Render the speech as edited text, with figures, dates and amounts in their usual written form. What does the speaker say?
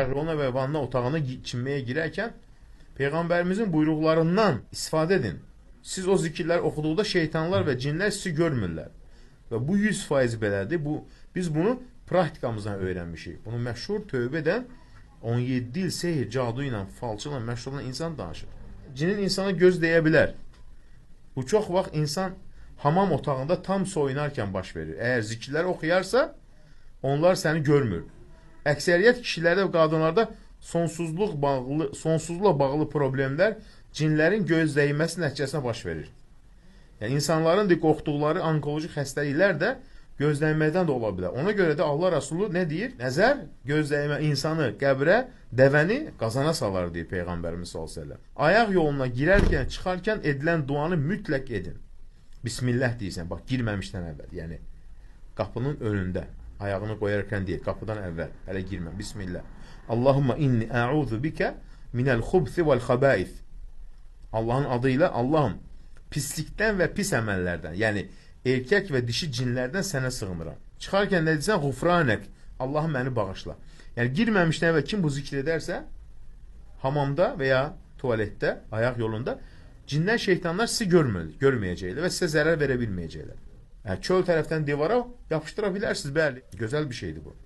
ayaq yoluna və vanna otağına çinməyə girərkən Peyğəmbərimizin buyruqlarından istifadə edin. Siz o zikirlər oxuduqda şeytanlar və cinlər sizi görmürlər. Və bu 100% belədir. Biz bunu praktikamızdan öyrənmişik. Bunu məşhur tövbə edən 17 il sehir, cadu ilə, falçı ilə məşhur olan insan danışır. Cinin insana göz deyə bilər. Bu çox vaxt insan hamam otağında tam soyunarkən baş verir. Əgər zikirlər oxuyarsa, onlar səni görmür. Əksəriyyət kişilərdə və qadınlarda sonsuzluqla bağlı problemlər cinlərin göz dəyməsi nəticəsində baş verir. Yəni, insanların qorxduqları onkoloji xəstəliklər də göz dəyməkdən də ola bilər. Ona görə də Allah Rasulü nə deyir? Nəzər, göz dəymə insanı qəbrə, dəvəni qazana salar, deyir Peyğəmbərimiz s.ə.v. Ayaq yoluna girərkən, çıxarkən edilən duanı mütləq edin. Bismillah deyirsən, bax, girməmişdən əvvəl. Yəni, qapının önündə, ayağını qoyarkən deyir, qapıdan əvvəl, hələ girmə, Bismillah. Allahumma inni a'udhu bikə minəl xubsi vəl xəbəith. Allahın adı ilə, Allahım, pislikdən və pis əməllərdən, yəni erkək və dişi cinlərdən sənə sığınıram. Çıxarkən nə deyirsən?Ğufranək, Allahım məni bağışla. Yəni, girməmişdən əvvəl kim bu zikr edərsə, hamamda və ya tualetdə, ayaq yolunda, cinlər, şeytanlar sizi görməyəcəklər və sizə zərər verə bilməyəcəklər. Yəni, çöl tərəfdən divara yapışdıra bilərsiniz, bəli, gözəl bir şeydir bu.